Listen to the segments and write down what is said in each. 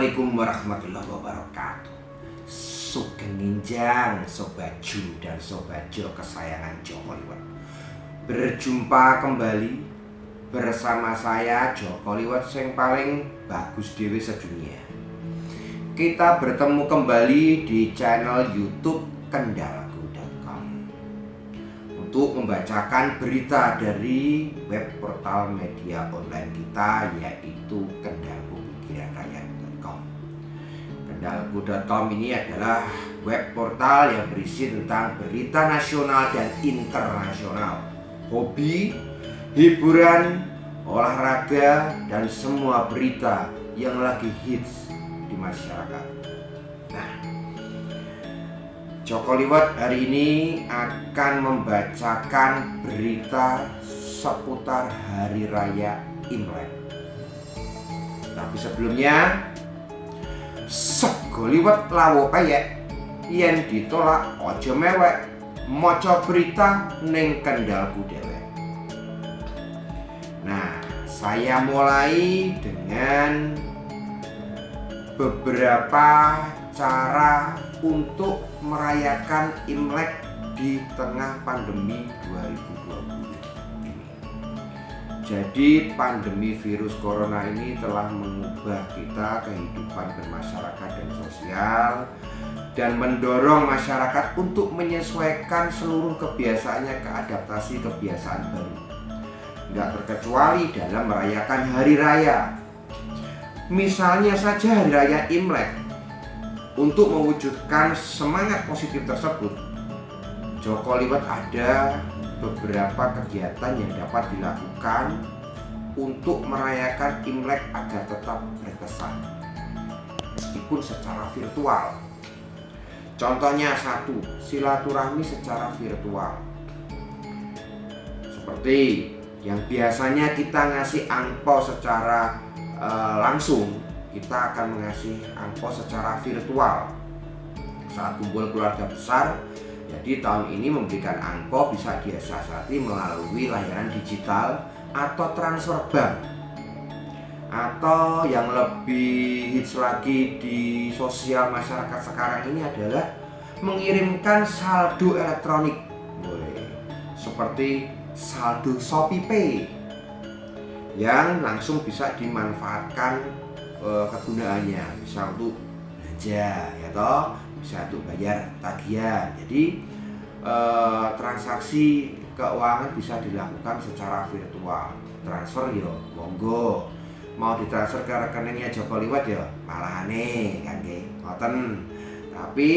Assalamualaikum warahmatullahi wabarakatuh. Sugeng Ninjang, Sobat Ju dan Sobat Jo kesayangan Joko Liwat. Berjumpa kembali bersama saya Joko Liwat yang paling bagus dewe sedunia. Kita bertemu kembali di channel YouTube kendalaku.com untuk membacakan berita dari web portal media online kita, yaitu kendalaku.com. Kendalaku.com ini adalah web portal yang berisi tentang berita nasional dan internasional, hobi, hiburan, olahraga, dan semua berita yang lagi hits di masyarakat. Nah, Joko Liwat hari ini akan membacakan berita seputar Hari Raya Imlek. Tapi sebelumnya, Sego Liwat lawo peyek yen ditolak ojo mewek, maca berita ning kendalku dewek. Nah, saya mulai dengan beberapa cara untuk merayakan Imlek di tengah pandemi 2020 ini. Jadi pandemi virus corona ini telah mengubah kita, kehidupan bermasyarakat dan sosial, dan mendorong masyarakat untuk menyesuaikan seluruh kebiasaannya ke adaptasi kebiasaan baru. Nggak terkecuali dalam merayakan hari raya. Misalnya saja Hari Raya Imlek. Untuk mewujudkan semangat positif tersebut, Joko Liwat ada beberapa kegiatan yang dapat dilakukan untuk merayakan Imlek agar tetap berkesan, meskipun secara virtual. Contohnya satu, silaturahmi secara virtual. Seperti yang biasanya kita ngasih angpau secara langsung, kita akan mengasih angpau secara virtual saat kumpul keluarga besar. Jadi tahun ini memberikan angpau bisa disiasati melalui layanan digital atau transfer bank, atau yang lebih hits lagi di sosial masyarakat sekarang ini adalah mengirimkan saldo elektronik, seperti saldo ShopeePay yang langsung bisa dimanfaatkan kegunaannya, bisa untuk belanja ya toh, bisa untuk bayar tagihan. Jadi transaksi keuangan bisa dilakukan secara virtual. Transfer yo monggo, mau ditransfer ke rekeningnya Joko Liwat ya malah aneh kan nggih, ngoten. Tapi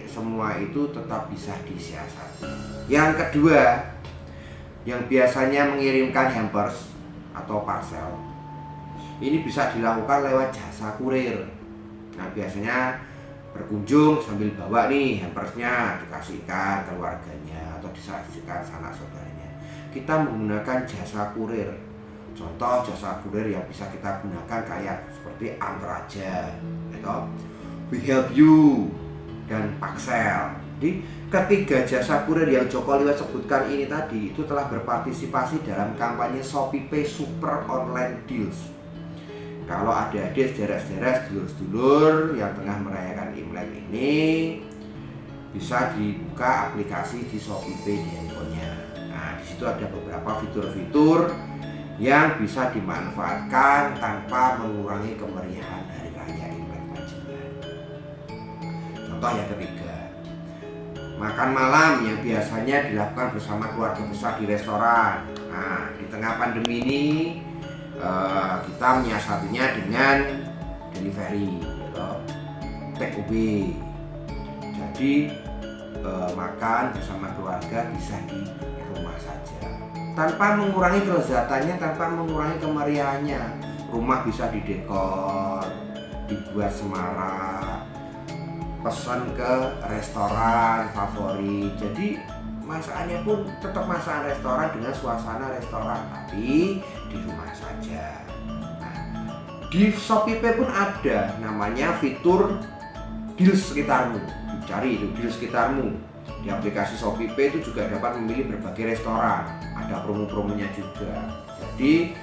semua itu tetap bisa disiasati. Yang kedua, yang biasanya mengirimkan hampers atau parcel, ini bisa dilakukan lewat jasa kurir. Nah, biasanya berkunjung sambil bawa nih hampersnya, dikasihkan keluarganya atau dikasihkan sanak saudaranya. Kita menggunakan jasa kurir. Contoh jasa kurir yang bisa kita gunakan kayak seperti Antraja, atau We Help You, dan Paxel. Jadi ketiga jasa kurir yang Joko Liwat sebutkan ini tadi itu telah berpartisipasi dalam kampanye ShopeePay Super Online Deals. Kalau adik-adik, saudara-saudara, sedulur-sedulur yang tengah merayakan Imlek ini, bisa dibuka aplikasi di ShopeePay di handphonenya. Nah, di situ ada beberapa fitur-fitur yang bisa dimanfaatkan tanpa mengurangi kemeriahan Hari Raya Imlek Panjenengan. Contoh yang ketiga, makan malam yang biasanya dilakukan bersama keluarga besar di restoran. Nah, di tengah pandemi ini kita menyiasatinya dengan delivery, take away. Jadi makan bersama keluarga bisa di rumah saja, tanpa mengurangi kelezatannya, tanpa mengurangi kemeriahannya. Rumah bisa didekor, dibuat semarak, pesan ke restoran favorit. Jadi masakannya pun tetap masakan restoran dengan suasana restoran, tapi di rumah saja. Nah, di ShopeePay pun ada namanya fitur deals sekitarmu. Dicari itu deals sekitarmu. Di aplikasi ShopeePay itu juga dapat memilih berbagai restoran. ada promo-promonya juga. Jadi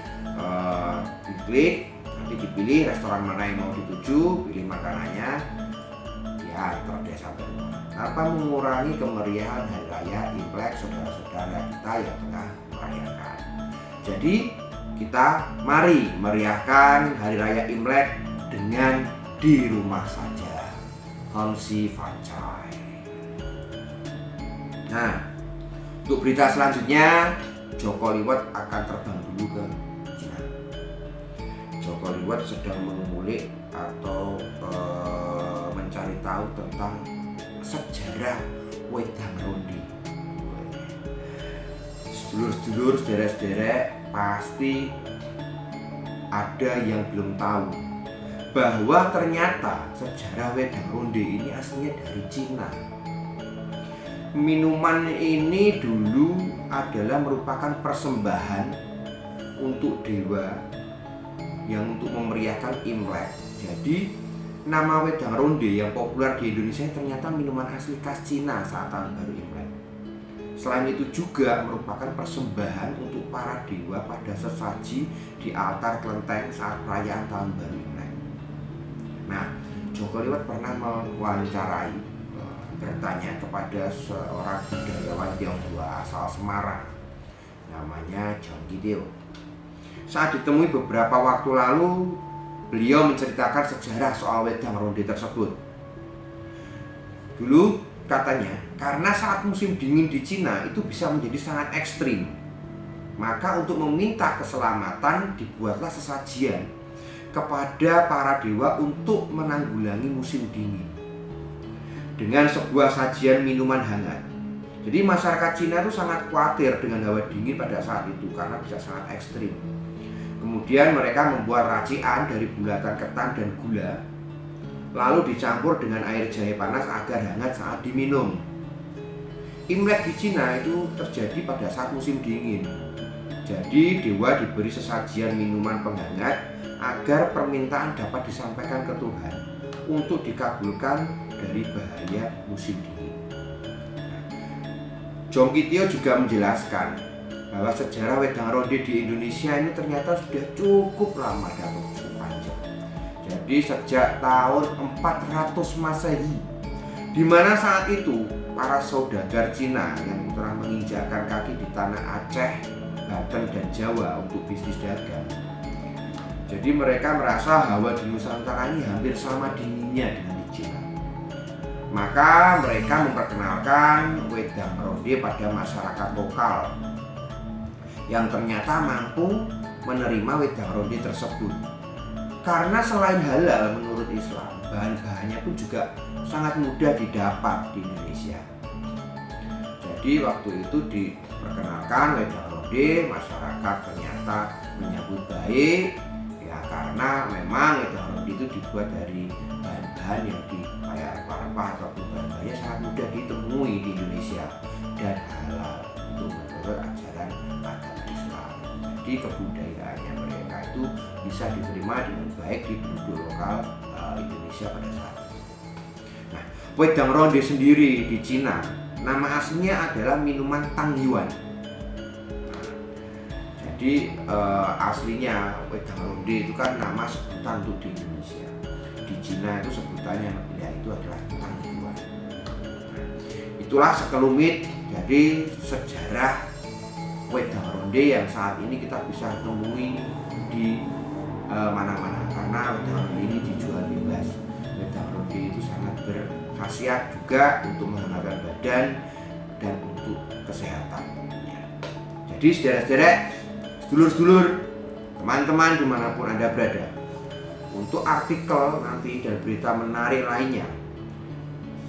diklik, nanti dipilih restoran mana yang mau dituju, pilih makanannya, ya terus sampai rumah. Tanpa mengurangi kemeriahan hari raya Imlek saudara-saudara kita yang tengah merayakan. Jadi kita mari meriahkan hari raya Imlek dengan di rumah saja. Homsi Fancai. Nah, untuk berita selanjutnya, Joko Liwat akan terbang dulu ke Cina. Joko Liwat sedang mengulik atau mencari tahu tentang sejarah wedang ronde. Sedulur-sedulur, saudara-saudara, pasti ada yang belum tahu bahwa ternyata sejarah wedang ronde ini aslinya dari Cina. Minuman ini dulu adalah merupakan persembahan untuk dewa yang untuk memeriahkan Imlek. Jadi nama wedang ronde yang populer di Indonesia ternyata minuman asli khas Cina saat tahun baru Imlek. Selain itu juga merupakan persembahan untuk para dewa pada sesaji di altar kelenteng saat perayaan tahun baru Imlek. Nah, Joko Liwat pernah mewawancarai, bertanya kepada seorang budayawan Tionghoa asal Semarang, namanya John Gideo. Saat ditemui beberapa waktu lalu, beliau menceritakan sejarah soal wedang ronde tersebut. Dulu katanya, karena saat musim dingin di Cina itu bisa menjadi sangat ekstrim, maka untuk meminta keselamatan dibuatlah sesajian kepada para dewa untuk menanggulangi musim dingin dengan sebuah sajian minuman hangat. Jadi masyarakat Cina itu sangat khawatir dengan hawa dingin pada saat itu karena bisa sangat ekstrim. Kemudian mereka membuat racikan dari bulatan ketan dan gula, lalu dicampur dengan air jahe panas agar hangat saat diminum. Imlek di Cina itu terjadi pada saat musim dingin. Jadi dewa diberi sesajian minuman penghangat agar permintaan dapat disampaikan ke Tuhan untuk dikabulkan dari bahaya musim dingin. John Gideo juga menjelaskan bahwa sejarah wedang ronde di Indonesia ini ternyata sudah cukup lama dan cukup panjang. Jadi sejak tahun 400 Masehi, di mana saat itu para saudagar Cina yang telah menginjakkan kaki di tanah Aceh, Banten dan Jawa untuk bisnis dagang. Jadi mereka merasa hawa di Nusantara ini hampir sama dinginnya dengan di Cina. Maka mereka memperkenalkan wedang ronde pada masyarakat lokal yang ternyata mampu menerima wedang ronde tersebut. Karena selain halal menurut Islam, bahan-bahannya pun juga sangat mudah didapat di Indonesia. Jadi waktu itu diperkenalkan wedang ronde, masyarakat ternyata menyambut baik ya, karena memang wedang ronde itu dibuat dari bahan-bahan yang kayak rempah-rempah ataupun bahan-bahannya sangat mudah ditemui di Indonesia dan halal untuk menurut ajaran agama Islam. Jadi kebudayaannya mereka itu bisa diterima dengan baik di penduduk lokal Indonesia pada saat itu. Nah, wedang ronde sendiri di Cina nama aslinya adalah minuman Tang Yuan. Jadi aslinya wedang ronde itu kan nama sebutan untuk di Indonesia. Di Cina itu sebutannya ya itu adalah Tang Yuan. Itulah sekelumit dari sejarah wedang ronde yang saat ini kita bisa temui di mana-mana karena wedang ronde ini dijual bebas. Wedang ronde itu sangat berkhasiat juga untuk menghangatkan badan dan untuk kesehatan. Jadi saudara-saudara, sedulur-sedulur, teman-teman dimanapun Anda berada, untuk artikel nanti dan berita menarik lainnya,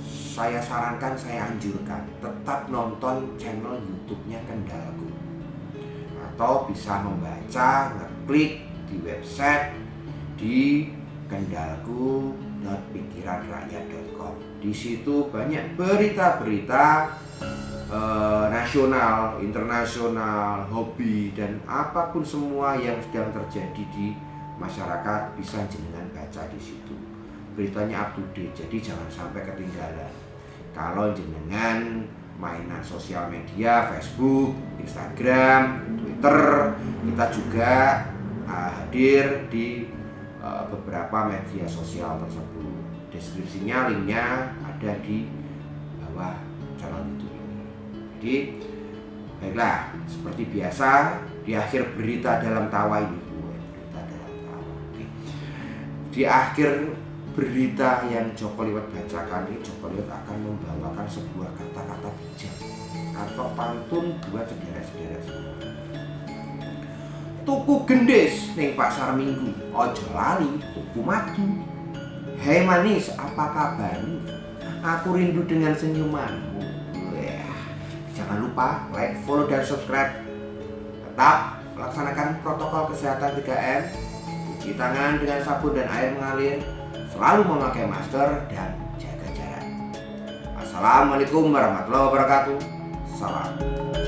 saya sarankan, saya anjurkan tetap nonton channel YouTube-nya Kendalku, atau bisa membaca, ngeklik di website di kendalku.pikiranrakyat.com. Di situ banyak berita-berita nasional, internasional, hobi dan apapun semua yang sedang terjadi di masyarakat bisa jenengan baca di situ. Beritanya up to date, jadi jangan sampai ketinggalan. Kalau jenengan mainan sosial media, Facebook, Instagram, Twitter. Kita juga hadir di beberapa media sosial tersebut. Deskripsinya, linknya ada di bawah channel YouTube ini. Jadi baiklah, seperti biasa di akhir berita dalam tawa ini, di akhir berita yang Joko Liwat bacakan ini, Joko Liwat akan membawakan sebuah kata-kata bijak atau pantun buat saudara-saudara semua. Tuku gendis ning pasar minggu, ojo lali tuku madu. Hei manis, apa kabarmu? Aku rindu dengan senyumanmu. Jangan lupa like, follow, dan subscribe. Tetap melaksanakan protokol kesehatan 3M, cuci tangan dengan sabun dan air mengalir, selalu memakai masker, dan jaga jarak. Assalamualaikum warahmatullahi wabarakatuh. Salam.